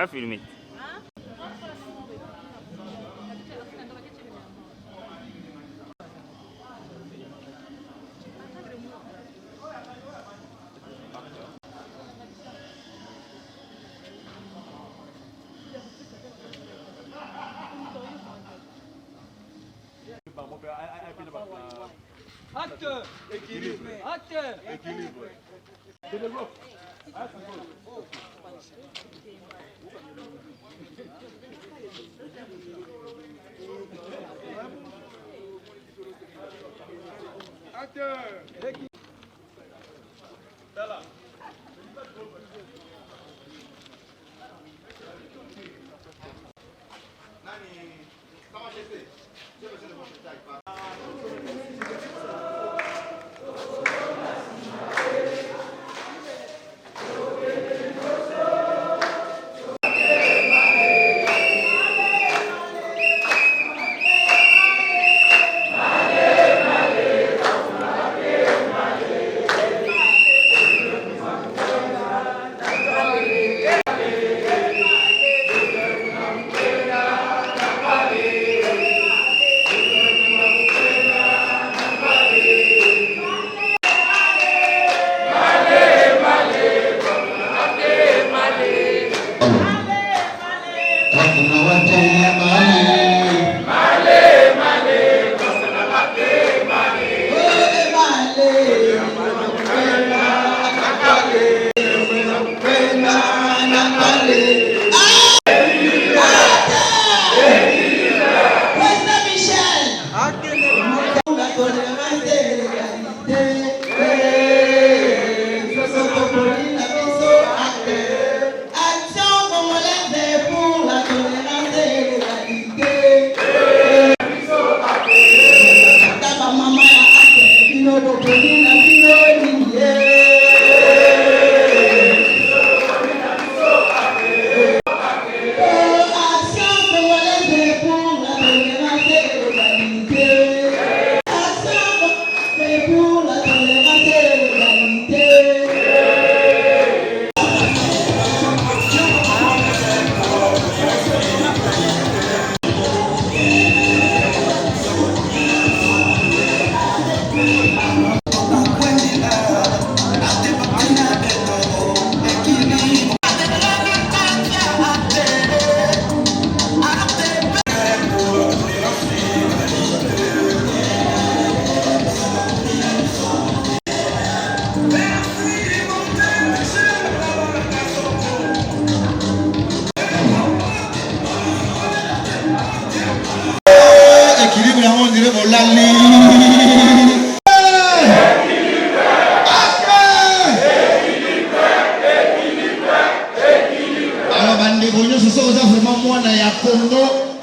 filmé. Acte. Équilibre. Acte. Équilibre.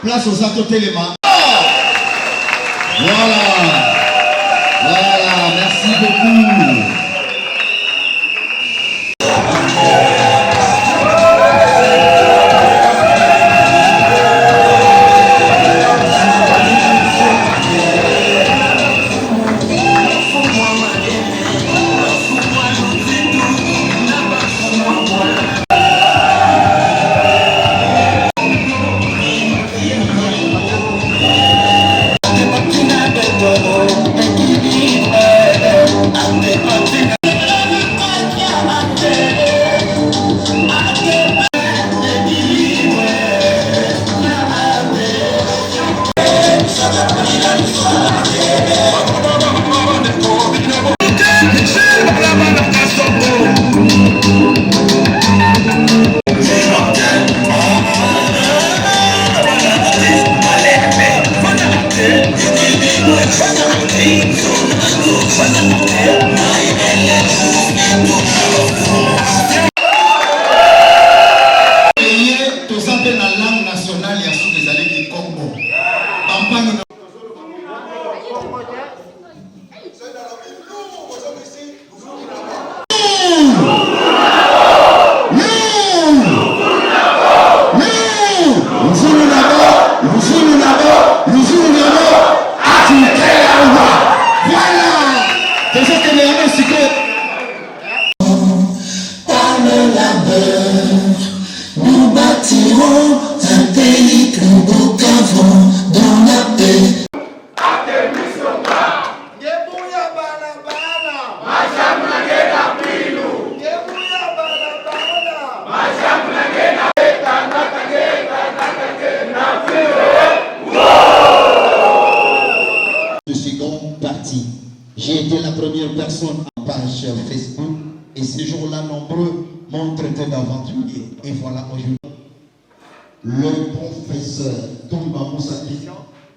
Place aux Atotéléma. Voilà. Voilà, merci beaucoup. I'm première personne en page Facebook. Et ces jours-là, nombreux m'ont traité d'aventurier. Et voilà aujourd'hui. Le professeur Tomba Moussa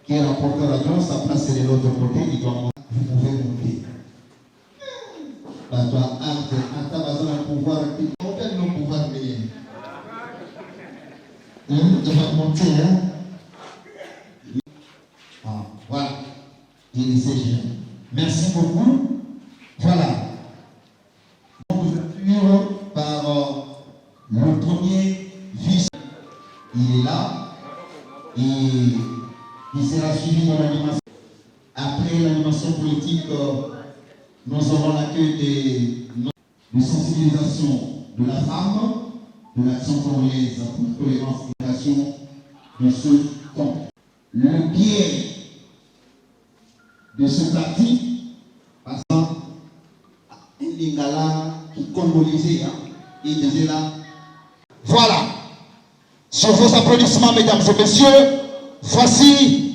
qui est rapporteur adjoint, sa place est de l'autre côté, il doit monter. Vous pouvez monter. Bah, toi, acte, tu as besoin d'un pouvoir. On perd nos pouvoirs, mais. Il va monter, hein. Ah, voilà. Il est CGM. Merci beaucoup. Voilà. Ouverture par le premier vice. Il est là. Et il sera suivi de l'animation. Après l'animation politique, nous aurons l'accueil de sensibilisation de la femme, de l'action congolaise pour la tolérance et l'action de ce temps. Le pied de ce parti, passant à Lingala qui congolisait, il disait là. Voilà. Sur vos applaudissements, mesdames et messieurs, voici.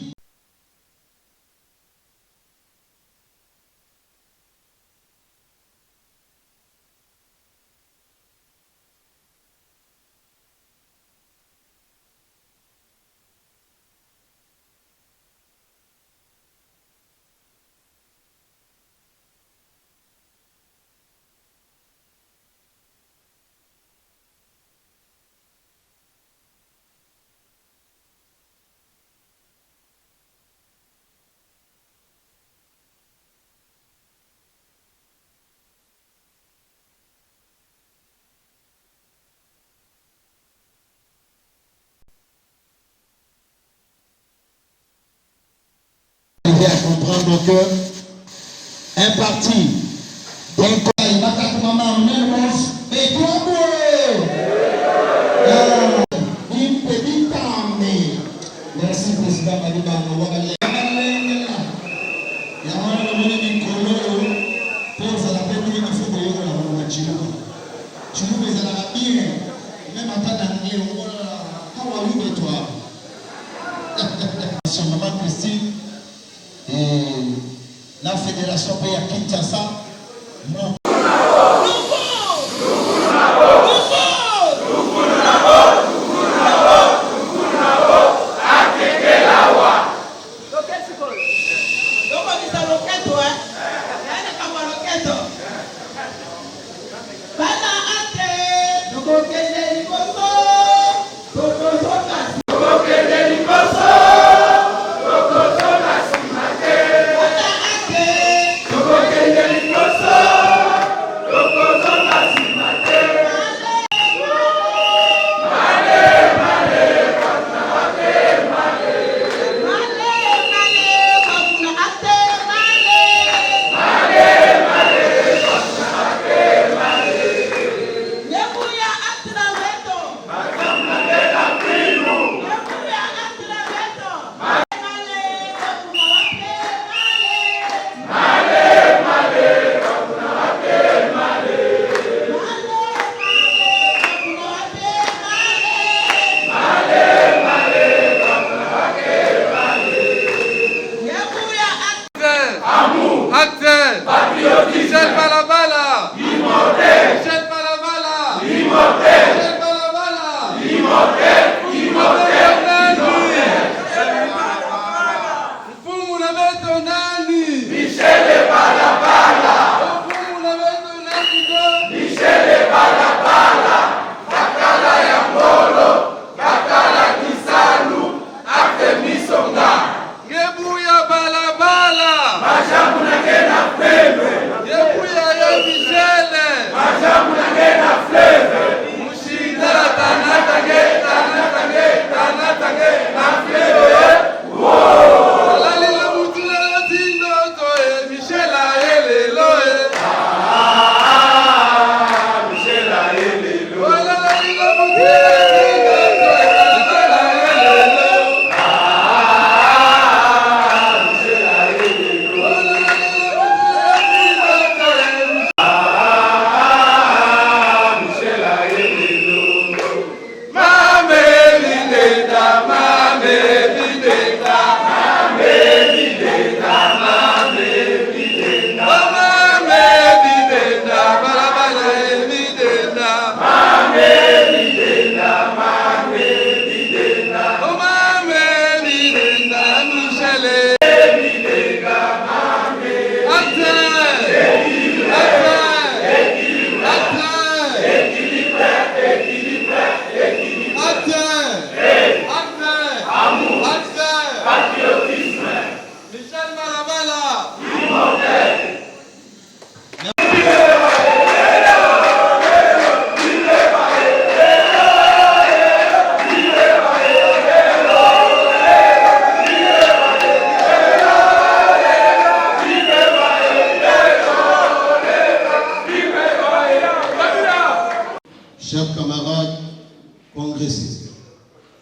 À comprendre que un parti il va faire maman et toi merci président maman Christine et la fédération paye à Kinshasa. Non.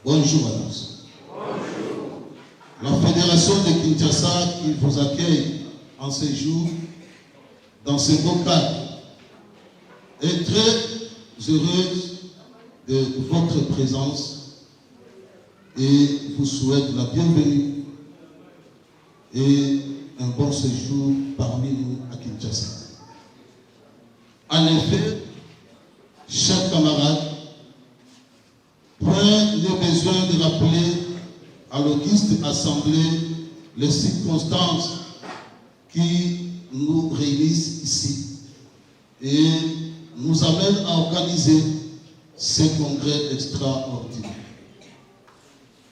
Bonjour à tous. Bonjour. La Fédération de Kinshasa qui vous accueille en ce jour dans ce beau cadre est très heureuse de votre présence et vous souhaite la bienvenue et un bon séjour parmi nous à Kinshasa. En effet, chers camarades, point le besoin de rappeler à l'auguste assemblée les circonstances qui nous réunissent ici et nous amènent à organiser ce congrès extraordinaire.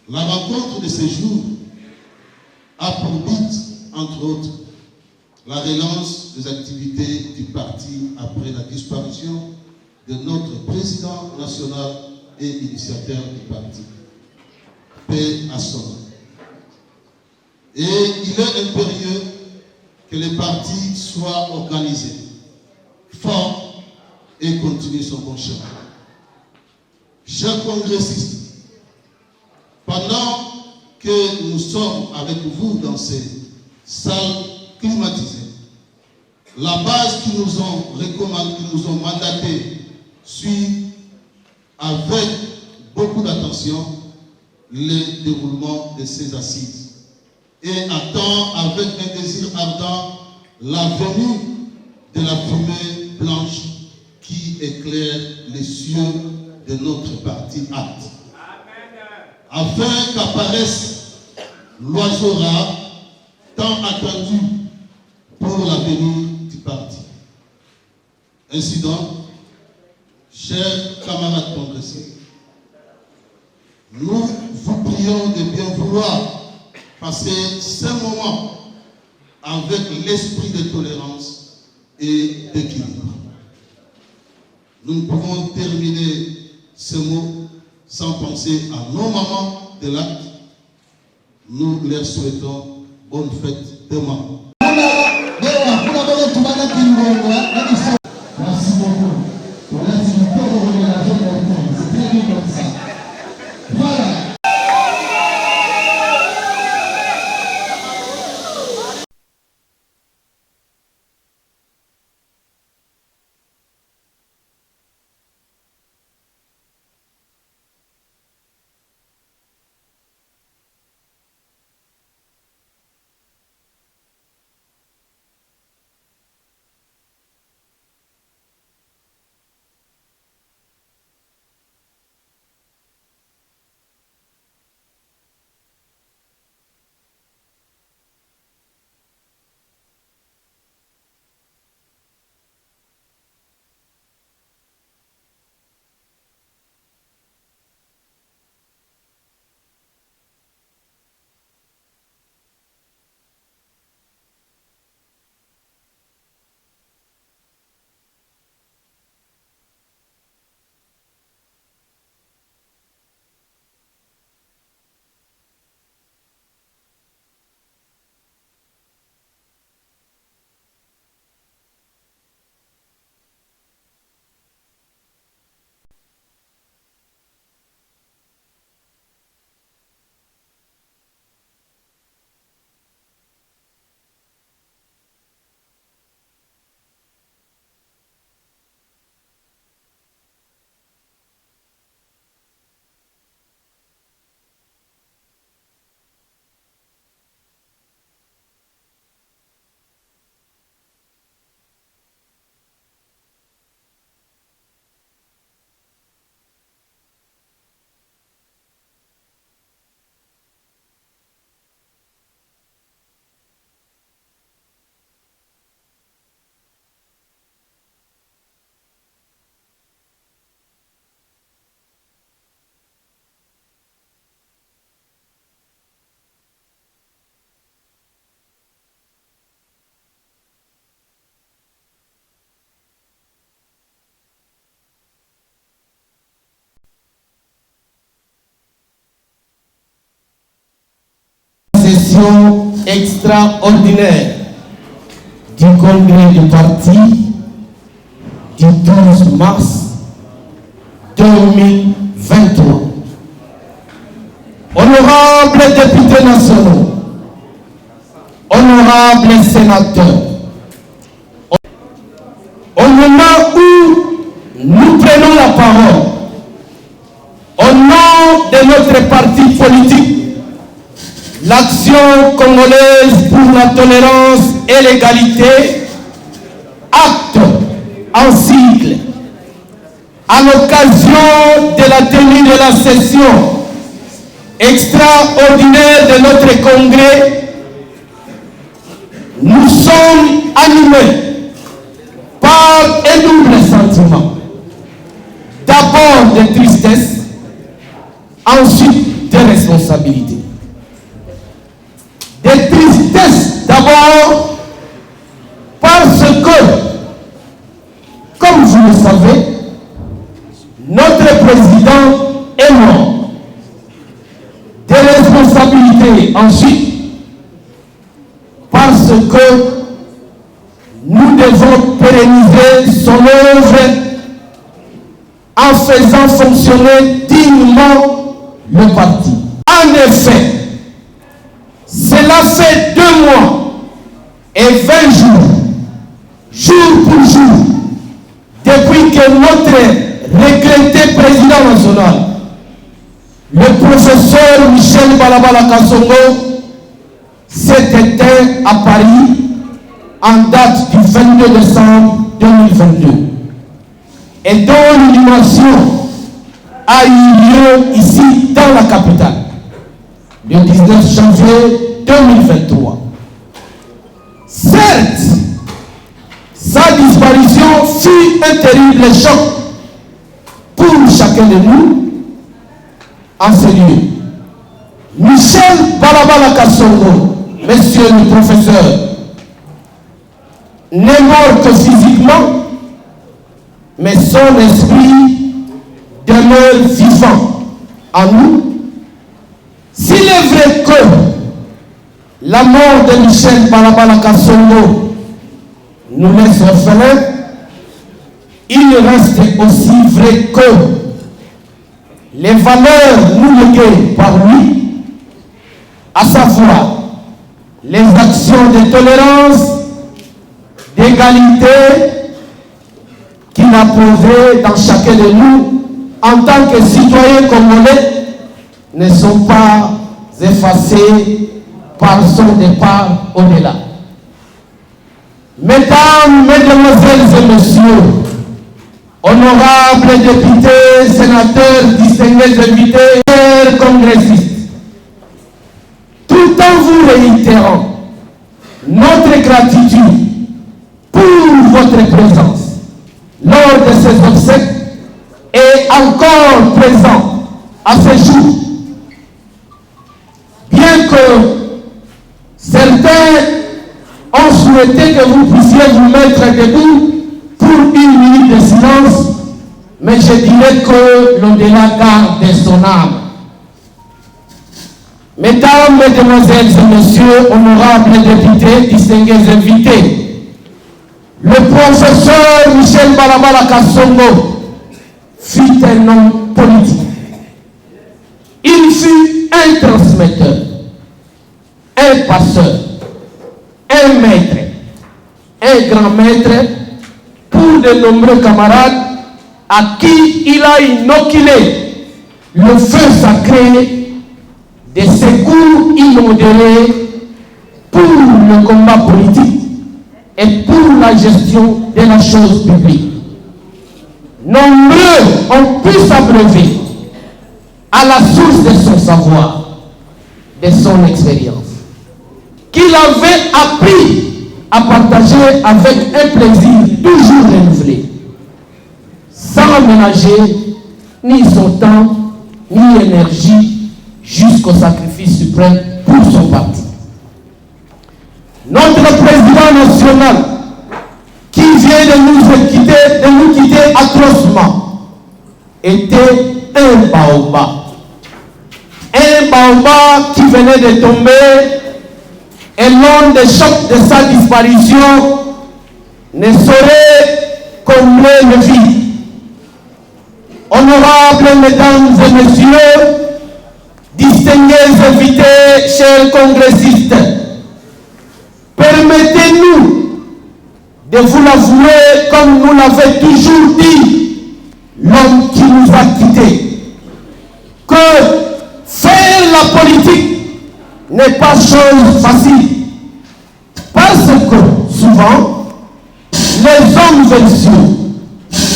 La rencontre de ce jour a pour but, entre autres, la relance des activités du parti après la disparition de notre président national et initiateur du parti, paix à son nom. Et il est impérieux que le parti soit organisé, fort et continue son bon chemin. Chers congressistes, pendant que nous sommes avec vous dans ces salles climatisées, la base qui nous ont recommandé, qui nous ont mandaté, suit avec beaucoup d'attention le déroulement de ces assises et attend avec un désir ardent la venue de la fumée blanche qui éclaire les cieux de notre parti acte, afin qu'apparaisse l'oiseau rare tant attendu pour la venue du parti. Ainsi donc, chers camarades congressistes, nous vous prions de bien vouloir passer ce moment avec l'esprit de tolérance et d'équilibre. Nous ne pouvons terminer ce mot sans penser à nos mamans de l'acte. Nous leur souhaitons bonne fête demain. Merci beaucoup. Voilà, c'est le temps de revenir à la vie. C'est très bien comme ça. Voilà. Session extraordinaire du congrès du parti du 12 mars 2023. honorables députés nationaux, honorables sénateurs, au moment où nous prenons la parole, au nom de notre parti politique, l'Action congolaise pour la tolérance et l'égalité, acte en sigle, à l'occasion de la tenue de la session extraordinaire de notre congrès, nous sommes animés par un double sentiment. D'abord de tristesse, ensuite de responsabilité. De tristesse d'abord parce que, comme vous le savez, notre président est mort. Des responsabilités ensuite, parce que nous devons pérenniser son œuvre en faisant fonctionner dignement le parti. En effet, cela fait 2 mois et 20 jours, jour pour jour, depuis que notre regretté président national, le professeur Michel Balabala Kassongo, s'est éteint à Paris en date du 22 décembre 2022 et dont l'inhumation a eu lieu ici dans la capitale le 19 janvier 2023. Certes, sa disparition fut un terrible choc pour chacun de nous en ce lieu. Michel Balabala Kassongo, monsieur le professeur, n'est mort que physiquement, mais son esprit demeure vivant en nous. S'il est vrai que la mort de Michel Balabala Kassongo nous laisse orphelins, il reste aussi vrai que les valeurs nous léguées par lui, à savoir les actions de tolérance, d'égalité qu'il a posées dans chacun de nous en tant que citoyens congolais ne sont pas effacés par son départ au-delà. Mesdames, Mesdemoiselles et Messieurs, honorables députés, sénateurs, distingués invités, chers congressistes, tout en vous réitérant notre gratitude pour votre présence lors de ces obsèques et encore présent à ce jour, bien que certains ont souhaité que vous puissiez vous mettre debout pour 1 minute de silence, mais je dirais que l'au-delà garde son âme. Mesdames, Mesdemoiselles et Messieurs, honorables députés, distingués invités, le professeur Michel Balabala Kassongo fut un homme politique. Il fut un transmetteur, un passeur, un maître, un grand maître pour de nombreux camarades à qui il a inoculé le feu sacré des secours immodérés pour le combat politique et pour la gestion de la chose publique. Nombreux ont pu s'abreuver à la source de son savoir, de son expérience, qu'il avait appris à partager avec un plaisir toujours renouvelé, sans ménager ni son temps, ni énergie, jusqu'au sacrifice suprême pour son parti. Notre président national, qui vient de nous quitter atrocement, était un baobab. Un baobab qui venait de tomber, et l'onde de choc de sa disparition ne saurait combler le vide. Honorables mesdames et messieurs, distingués Distingués invités, chers congressistes, permettez-nous de vous l'avouer comme nous l'avons toujours dit, l'homme qui nous a quittés, que faire la politique n'est pas chose facile, parce que souvent, les hommes vaincus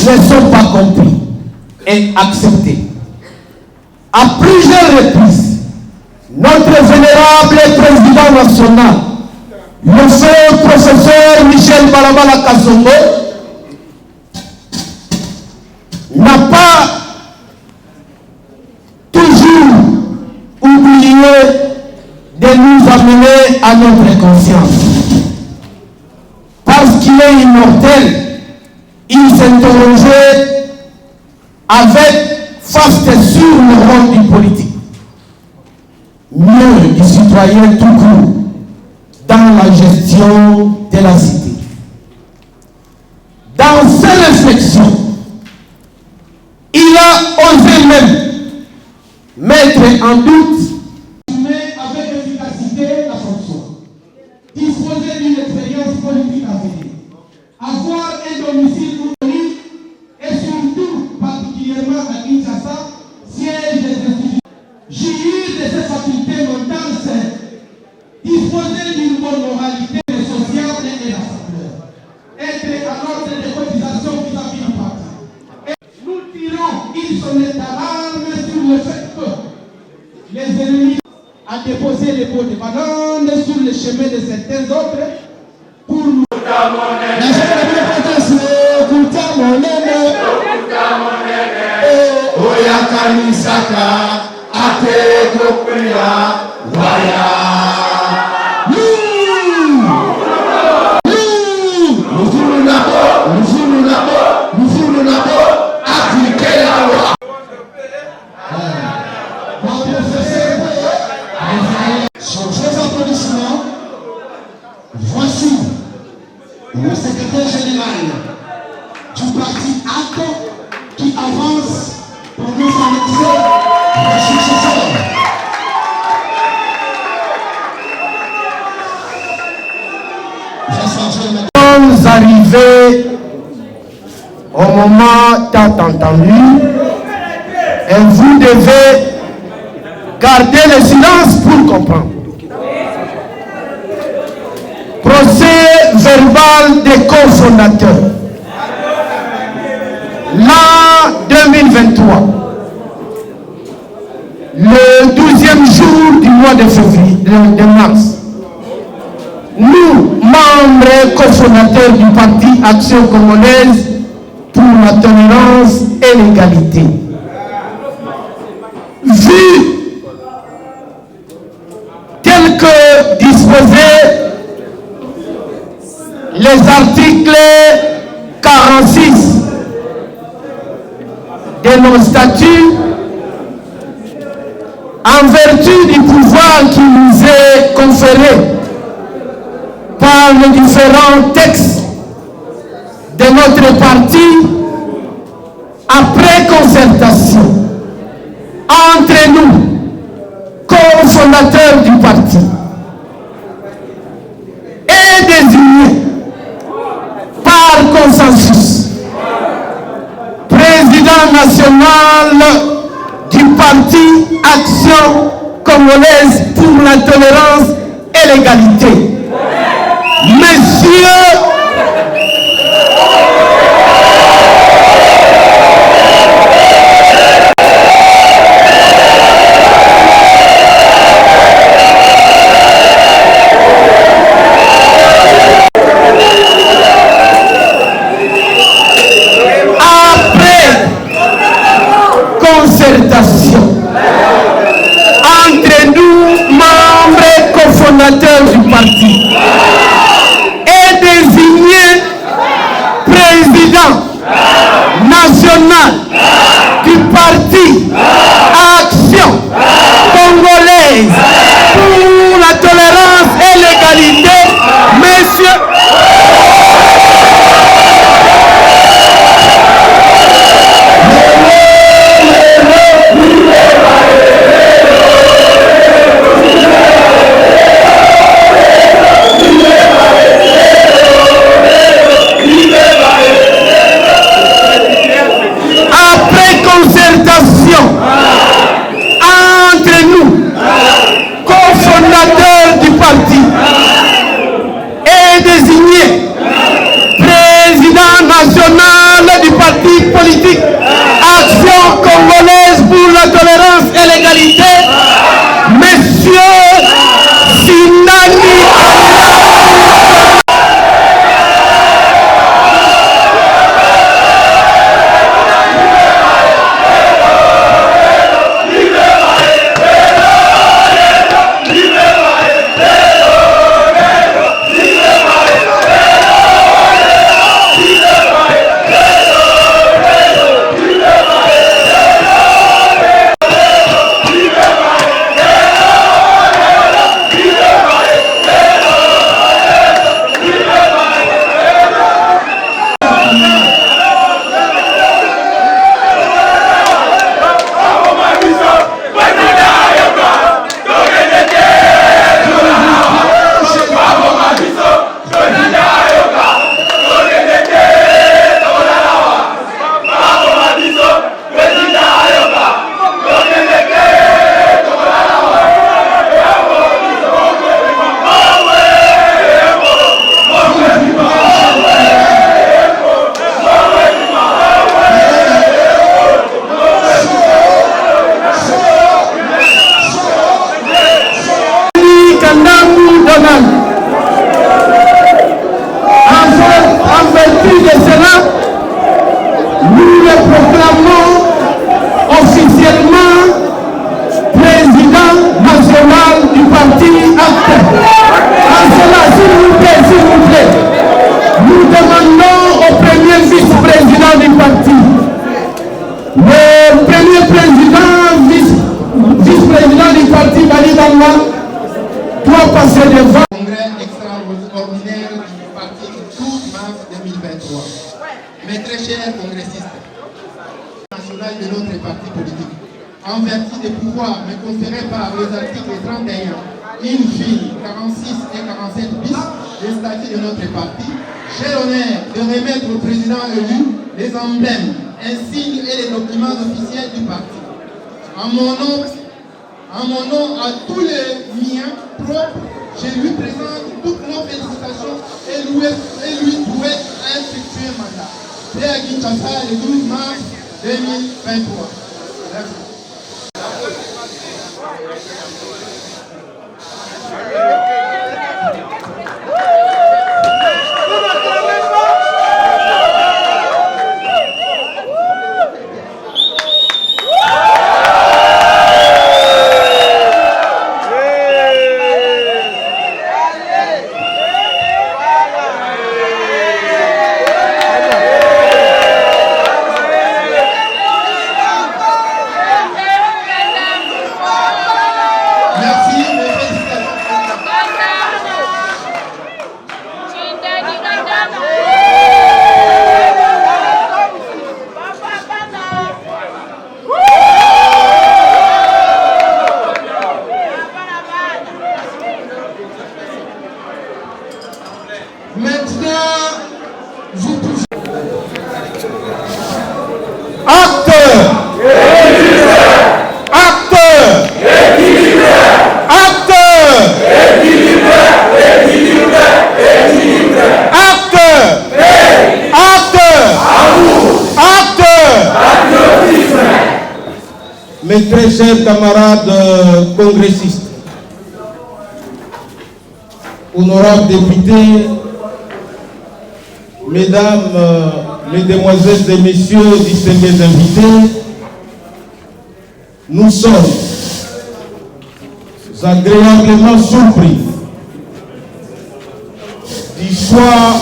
ne sont pas compris et acceptés. À plusieurs reprises, notre vénérable président national, le feu professeur Michel Balabala Kassongo, n'a pas toujours oublié de nous amener à notre conscience. Parce qu'il est immortel, il s'interrogeait avec faste sur le rôle du politique, mieux du citoyen tout court, dans la gestion de la cité. Dans ses réflexions, il a osé même mettre en doute, mais avec efficacité la fonction, disposer d'une expérience politique à venir, avoir un domicile unique et surtout particulièrement à Kinshasa, siège des institutions, jouir de ses facultés mentales saines, disposer d'une bonne moralité sociale et rassembleur, être à l'ordre des cotisations vis-à-vis du parti. Nous tirons une sonnette d'alarme sur le fait que les ennemis ont déposé les pots de banane sur le chemin de certains autres pour nous. Voici le secrétaire général du parti ACO qui avance pour nous annoncer le successeur. Nous sommes arrivés au moment tant entendu et vous devez garder le silence pour comprendre. Procès verbal des cofondateurs. L'an 2023, le 12e jour du mois de février, de mars, nous, membres cofondateurs du parti Action Congolaise pour la tolérance et l'égalité, vu tel que disposé les articles 46 de nos statuts, en vertu du pouvoir qui nous est conféré par les différents textes de notre parti, après concertation entre nous, cofondateurs du parti, et désignés par consensus président national du parti Action Congolaise pour la tolérance et l'égalité, Monsieur entre nous, membres cofondateurs du parti, nationale. En vertu de cela, nous le proclamons officiellement président national du parti Acte. En cela, s'il vous plaît, nous demandons au premier vice-président du parti, le premier vice-président du parti, Bali Bangwa, doit passer devant. Congrès extraordinaire du parti du 12 mars 2023. Mes très chers congressistes, national de notre parti politique, en vertu des pouvoirs me conférés par les articles 31, une fille, 46 et 47 bis des statuts de notre parti, j'ai l'honneur de remettre au président élu les emblèmes, insignes et les documents officiels du parti. En mon nom à tous les miens propres, je lui présente toutes nos félicitations et lui souhaite un futur mandat. Prêt à Kinshasa le 12 mars 2023. Merci. Mes très chers camarades congressistes, honorables députés, mesdames, mesdemoiselles et messieurs, distingués invités, nous sommes agréablement surpris du choix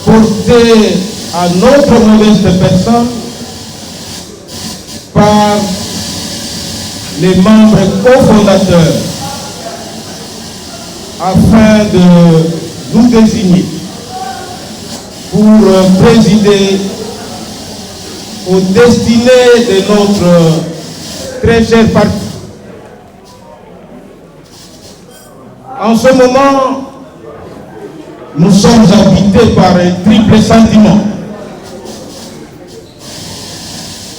porté à notre modeste personne par les membres cofondateurs afin de nous désigner pour présider aux destinées de notre très cher parti. En ce moment, nous sommes habités par un triple sentiment.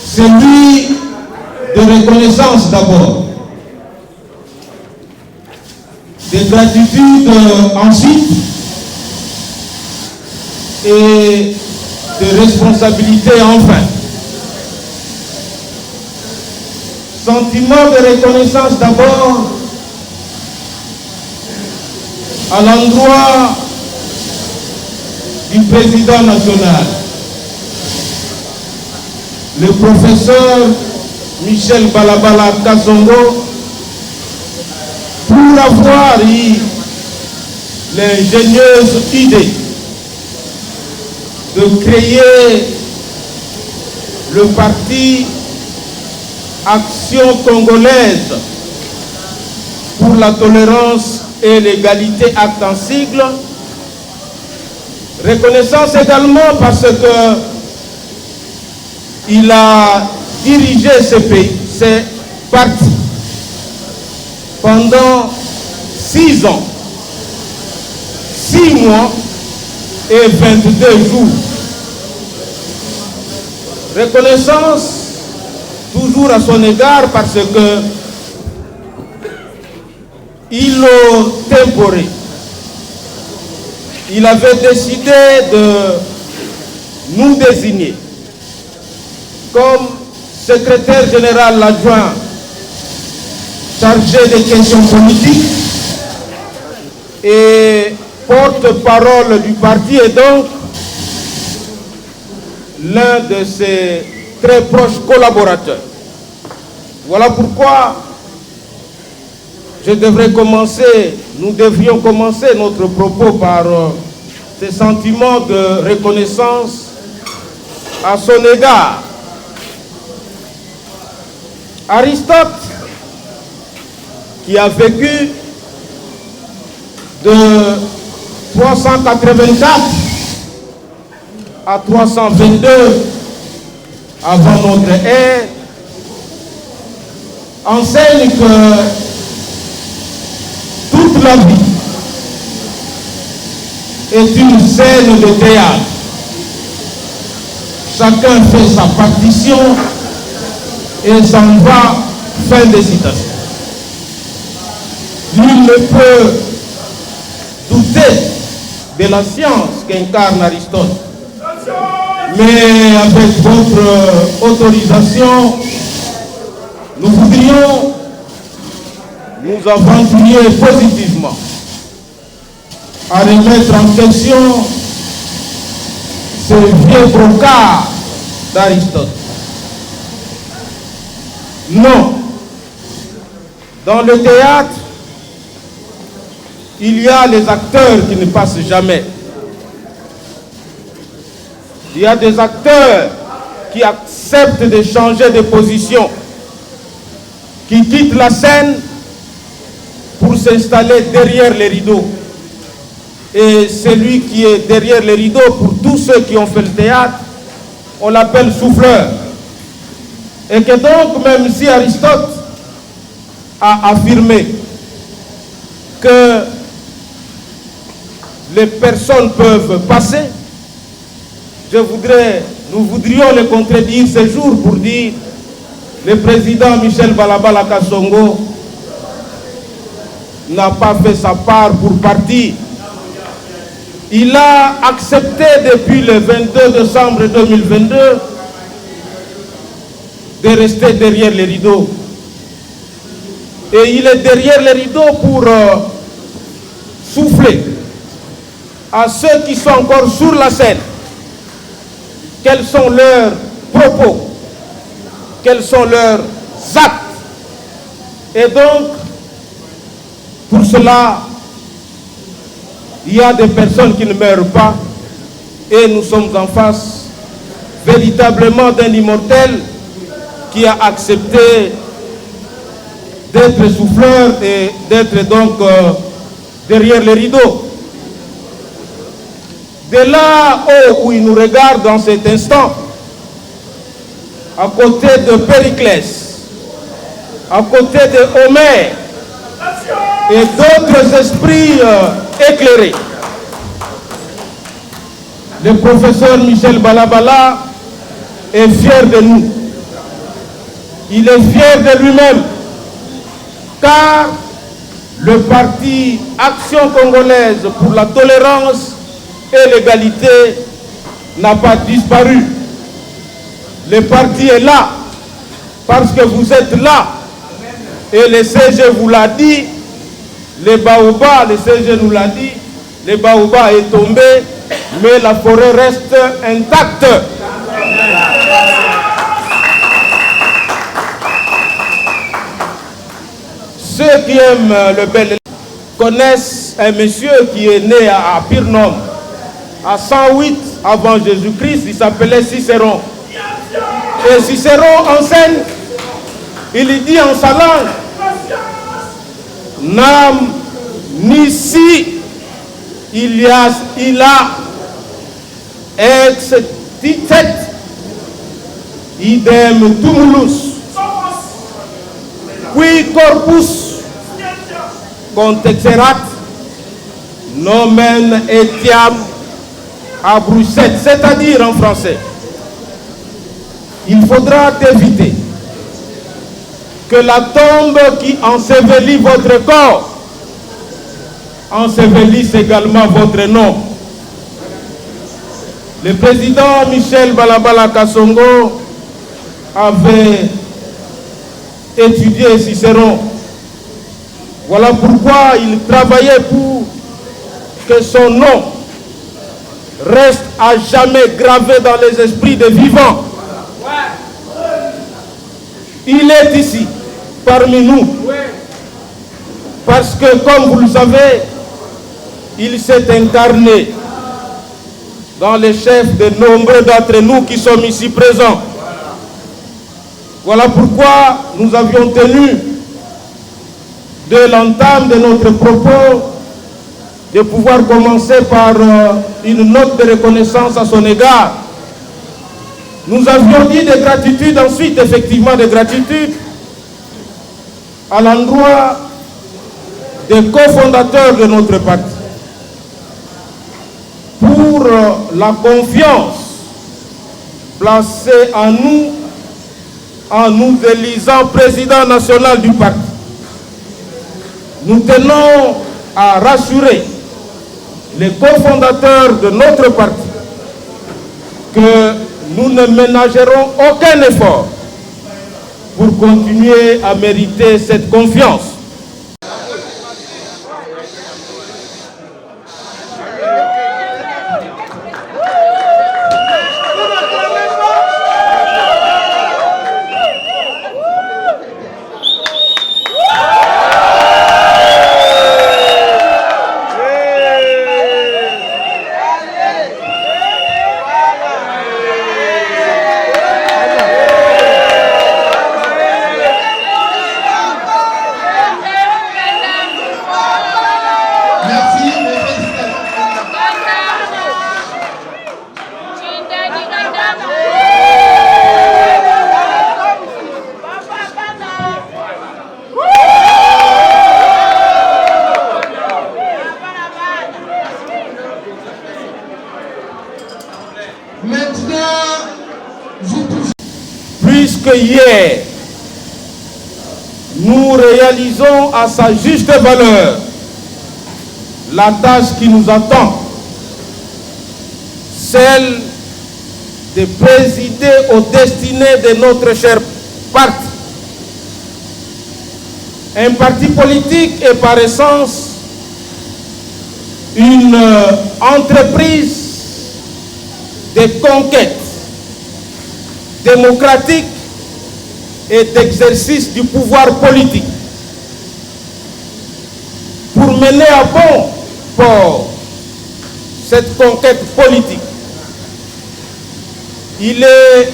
Celui de reconnaissance d'abord, de gratitude ensuite et de responsabilité enfin. Sentiment de reconnaissance d'abord à l'endroit du président national, le professeur Michel Balabala Kasongo, pour avoir eu l'ingénieuse idée de créer le parti Action congolaise pour la tolérance et l'égalité, acte en sigle. Reconnaissance également parce que il a dirigé ce parti pendant 6 ans, 6 mois et 22 jours. Reconnaissance toujours à son égard parce que il a temporé. Il avait décidé de nous désigner comme secrétaire général adjoint chargé des questions politiques et porte-parole du parti est donc l'un de ses très proches collaborateurs. Voilà pourquoi nous devrions commencer notre propos par ces sentiments de reconnaissance à son égard. Aristote, qui a vécu de 384 à 322 avant notre ère, enseigne que toute la vie est une scène de théâtre. Chacun fait sa partition et s'en va. Fin des citations. Nul ne peut douter de la science qu'incarne Aristote. Mais avec votre autorisation, nous voudrions nous aventurer positivement à remettre en question ce vieux brocard d'Aristote. Non, dans le théâtre, il y a les acteurs qui ne passent jamais. Il y a des acteurs qui acceptent de changer de position, qui quittent la scène pour s'installer derrière les rideaux. Et celui qui est derrière les rideaux, pour tous ceux qui ont fait le théâtre, on l'appelle souffleur. Et que donc, même si Aristote a affirmé que les personnes peuvent passer, nous voudrions le contredire ce jour pour dire le président Michel Balabala Kassongo n'a pas fait sa part pour partir. Il a accepté depuis le 22 décembre 2022 de rester derrière les rideaux. Et il est derrière les rideaux pour souffler à ceux qui sont encore sur la scène. Quels sont leurs propos? Quels sont leurs actes? Et donc, pour cela, il y a des personnes qui ne meurent pas et nous sommes en face véritablement d'un immortel qui a accepté d'être souffleur et d'être donc derrière les rideaux. De là où il nous regarde dans cet instant, à côté de Périclès, à côté de Homère et d'autres esprits éclairés, le professeur Michel Balabala est fier de nous. Il est fier de lui-même, car le parti Action congolaise pour la tolérance et l'égalité n'a pas disparu. Le parti est là, parce que vous êtes là. Et le CG vous l'a dit, le baobab, le CG nous l'a dit, le baobab est tombé, mais la forêt reste intacte. Ceux qui aiment le bel connaissent un monsieur qui est né à Pirnom, à 108 avant Jésus-Christ, il s'appelait Cicéron. Et Cicéron enseigne, il dit en sa langue, Nam nisi il a ex titet idem tumulus qui corpus contexerat nomen etiam abrucet, c'est-à-dire en français, il faudra éviter que la tombe qui ensevelit votre corps ensevelisse également votre nom. Le président Michel Balabala Kassongo avait étudié Cicéron. Voilà pourquoi il travaillait pour que son nom reste à jamais gravé dans les esprits des vivants. Il est ici, parmi nous, parce que, comme vous le savez, il s'est incarné dans les chefs de nombreux d'entre nous qui sommes ici présents. Voilà pourquoi nous avions tenu, de l'entame de notre propos, de pouvoir commencer par une note de reconnaissance à son égard. Nous avions dit de gratitude, ensuite effectivement de gratitude à l'endroit des cofondateurs de notre parti pour la confiance placée en nous élisant président national du parti. Nous tenons à rassurer les cofondateurs de notre parti que nous ne ménagerons aucun effort pour continuer à mériter cette confiance. Puisque hier, nous réalisons à sa juste valeur la tâche qui nous attend, celle de présider aux destinées de notre cher parti. Un parti politique est par essence une entreprise de conquête démocratique et d'exercice du pouvoir politique. Pour mener à bon port cette conquête politique, il est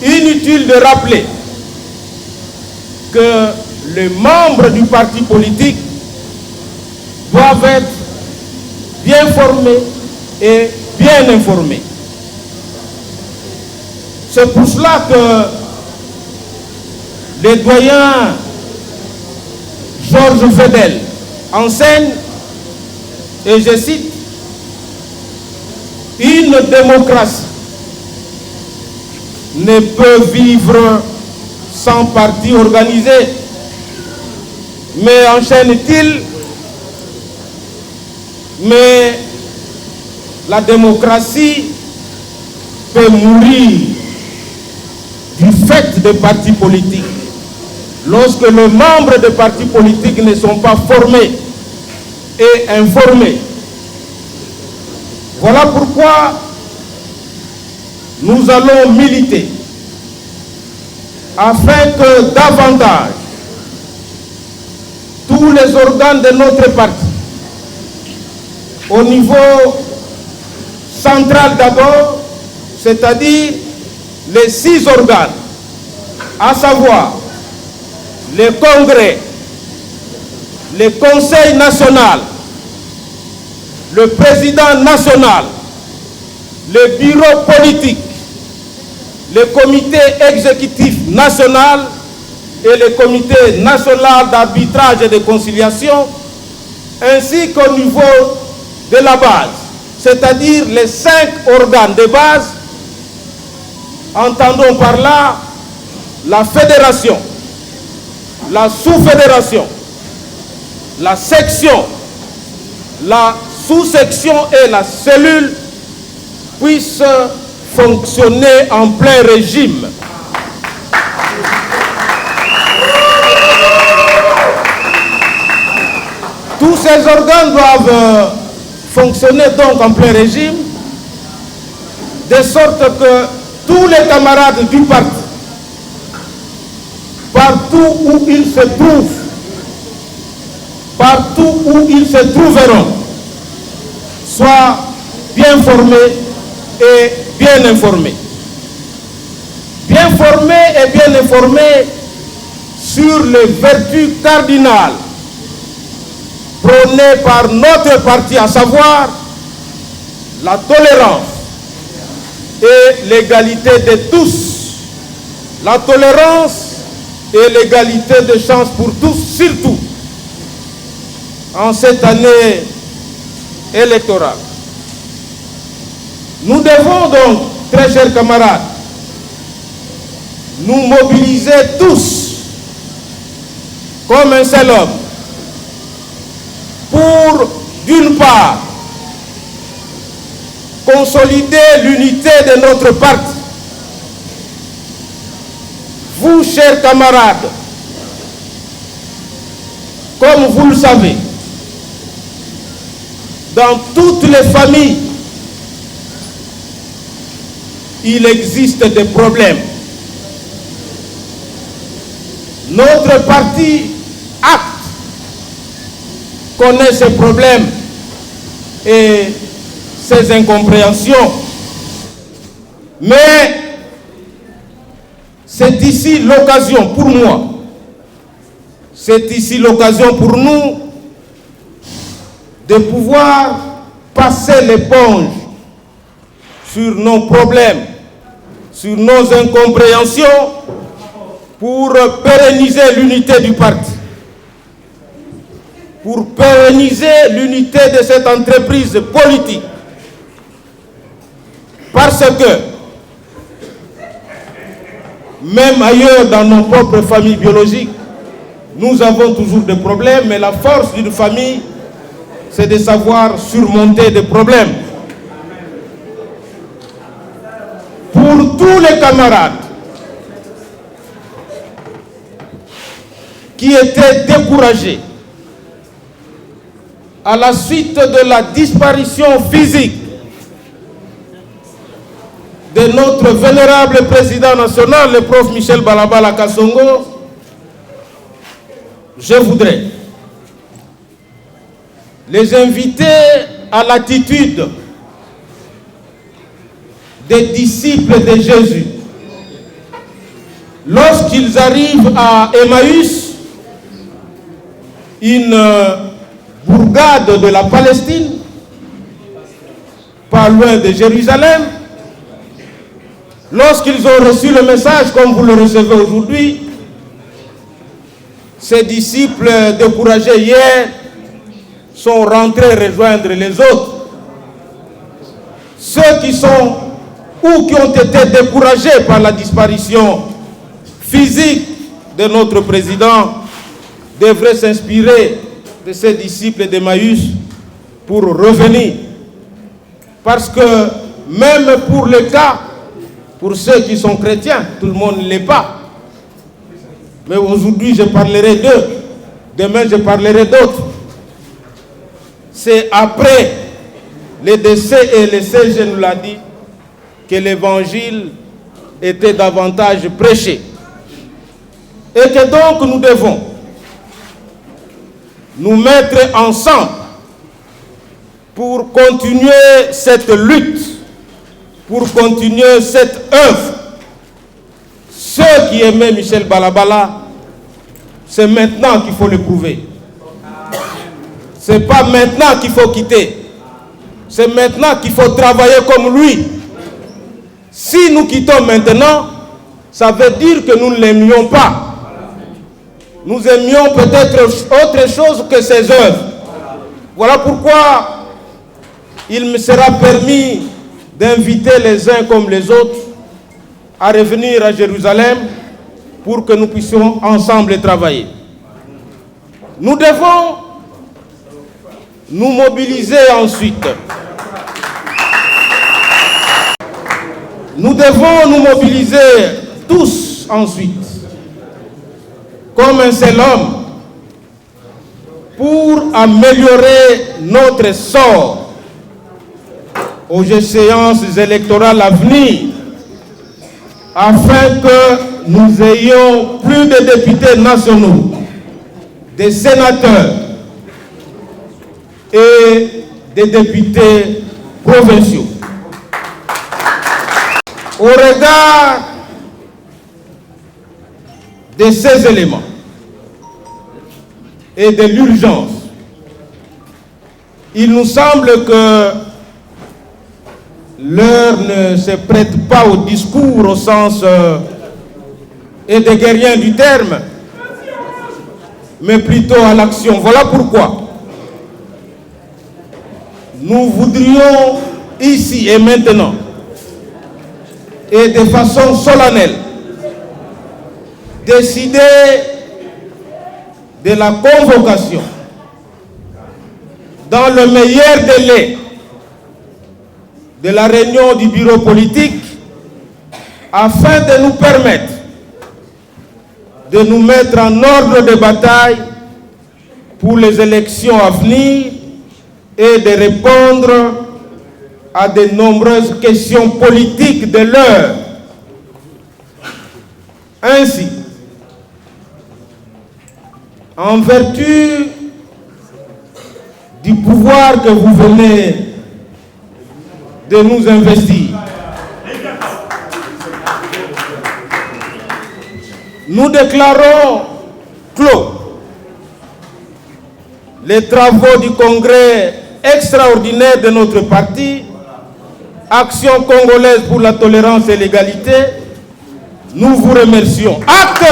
inutile de rappeler que les membres du parti politique doivent être bien formés et bien informés. C'est pour cela que le doyen Georges Vedel enseigne, et je cite, « Une démocratie ne peut vivre sans parti organisé. » Mais enchaîne-t-il, mais la démocratie peut mourir du fait des partis politiques lorsque les membres des partis politiques ne sont pas formés et informés. Voilà pourquoi nous allons militer afin que davantage tous les organes de notre parti, au niveau central d'abord, c'est-à-dire les 6 organes, à savoir le Congrès, le Conseil national, le président national, le bureau politique, le comité exécutif national et le comité national d'arbitrage et de conciliation, ainsi qu'au niveau de la base, c'est-à-dire les 5 organes de base. Entendons par là la fédération, la sous-fédération, la section, la sous-section et la cellule puissent fonctionner en plein régime. Tous ces organes doivent fonctionner donc en plein régime, de sorte que tous les camarades du parti, partout où ils se trouveront, soient bien formés et bien informés. Bien formés et bien informés sur les vertus cardinales prônées par notre parti, à savoir la tolérance et l'égalité de tous. La tolérance et l'égalité de chance pour tous, surtout en cette année électorale. Nous devons donc, très chers camarades, nous mobiliser tous comme un seul homme pour, d'une part, consolider l'unité de notre parti. Vous, chers camarades, comme vous le savez, dans toutes les familles, il existe des problèmes. Notre parti acte connaît ces problèmes et ces incompréhensions. Mais c'est ici l'occasion pour moi, c'est ici l'occasion pour nous de pouvoir passer l'éponge sur nos problèmes, sur nos incompréhensions, pour pérenniser l'unité du parti, pour pérenniser l'unité de cette entreprise politique. Parce que, même ailleurs dans nos propres familles biologiques, nous avons toujours des problèmes, mais la force d'une famille, c'est de savoir surmonter des problèmes. Pour tous les camarades qui étaient découragés à la suite de la disparition physique de notre vénérable président national, le prof Michel Balabala Kassongo, je voudrais les inviter à l'attitude des disciples de Jésus. Lorsqu'ils arrivent à Emmaüs, une bourgade de la Palestine, pas loin de Jérusalem, lorsqu'ils ont reçu le message comme vous le recevez aujourd'hui, ces disciples découragés hier sont rentrés rejoindre les autres. Ceux qui sont ou qui ont été découragés par la disparition physique de notre président devraient s'inspirer de ces disciples d'Emmaüs pour revenir. Parce que même pour le cas, pour ceux qui sont chrétiens, tout le monde ne l'est pas. Mais aujourd'hui, je parlerai d'eux. Demain, je parlerai d'autres. C'est après le décès et le CG nous l'a dit que l'évangile était davantage prêché. Et que donc nous devons nous mettre ensemble pour continuer cette lutte, pour continuer cette œuvre. Ceux qui aimaient Michel Balabala, c'est maintenant qu'il faut le prouver. Ce n'est pas maintenant qu'il faut quitter. C'est maintenant qu'il faut travailler comme lui. Si nous quittons maintenant, ça veut dire que nous ne l'aimions pas. Nous aimions peut-être autre chose que ses œuvres. Voilà pourquoi il me sera permis d'inviter les uns comme les autres à revenir à Jérusalem pour que nous puissions ensemble travailler. Nous devons nous mobiliser ensuite. Nous devons nous mobiliser tous ensuite, comme un seul homme, pour améliorer notre sort aux échéances électorales à venir, afin que nous ayons plus de députés nationaux, des sénateurs et des députés provinciaux. Au regard de ces éléments et de l'urgence, il nous semble que l'heure ne se prête pas au discours au sens et des guerriers du terme, mais plutôt à l'action. Voilà pourquoi nous voudrions ici et maintenant, et de façon solennelle, décider de la convocation dans le meilleur délai de la réunion du bureau politique afin de nous permettre de nous mettre en ordre de bataille pour les élections à venir et de répondre à de nombreuses questions politiques de l'heure. Ainsi, en vertu du pouvoir que vous venez de nous investir, nous déclarons clos les travaux du congrès extraordinaire de notre parti, Action congolaise pour la tolérance et l'égalité. Nous vous remercions. Acte!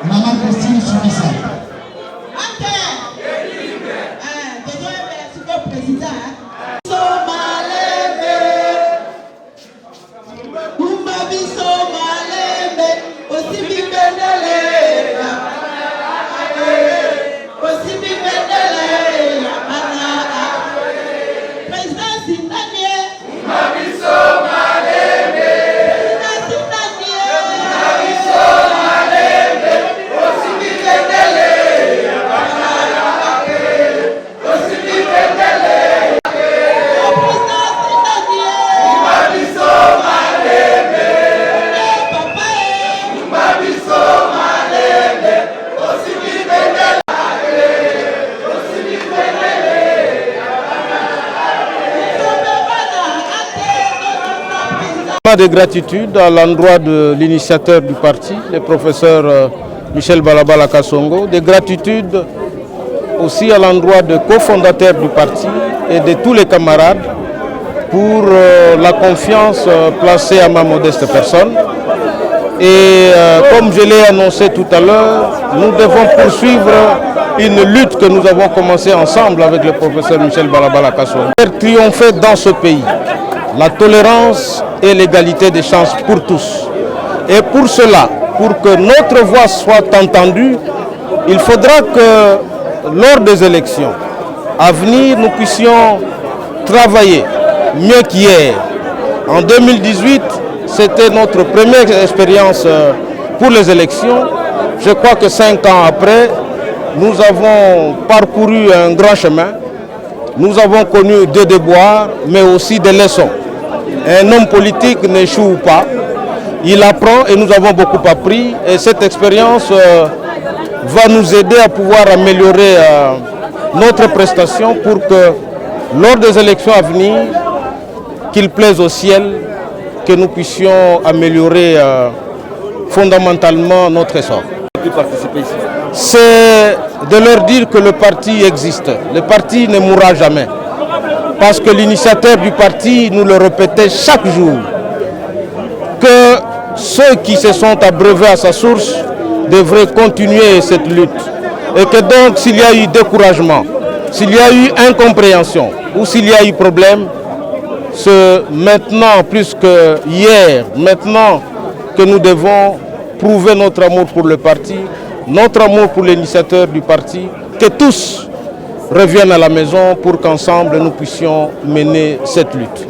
Maman Christine Soubissa. De gratitude à l'endroit de l'initiateur du parti, le professeur Michel Balabala Kassongo, de gratitude aussi à l'endroit de cofondateurs du parti et de tous les camarades pour la confiance placée à ma modeste personne. Et comme je l'ai annoncé tout à l'heure, nous devons poursuivre une lutte que nous avons commencée ensemble avec le professeur Michel Balabala Kassongo. Faire triompher dans ce pays la tolérance et l'égalité des chances pour tous. Et pour cela, pour que notre voix soit entendue, il faudra que lors des élections à venir, nous puissions travailler mieux qu'hier. En 2018, c'était notre première expérience pour les élections. Je crois que 5 ans après, nous avons parcouru un grand chemin. Nous avons connu des déboires, mais aussi des leçons. Un homme politique n'échoue pas, il apprend et nous avons beaucoup appris. Et cette expérience va nous aider à pouvoir améliorer notre prestation pour que lors des élections à venir, qu'il plaise au ciel, que nous puissions améliorer fondamentalement notre essor. C'est de leur dire que le parti existe. Le parti ne mourra jamais. Parce que l'initiateur du parti nous le répétait chaque jour, que ceux qui se sont abreuvés à sa source devraient continuer cette lutte. Et que donc s'il y a eu découragement, s'il y a eu incompréhension ou s'il y a eu problème, c'est maintenant plus que hier, maintenant que nous devons prouver notre amour pour le parti, notre amour pour l'initiateur du parti, que tous revienne à la maison pour qu'ensemble nous puissions mener cette lutte.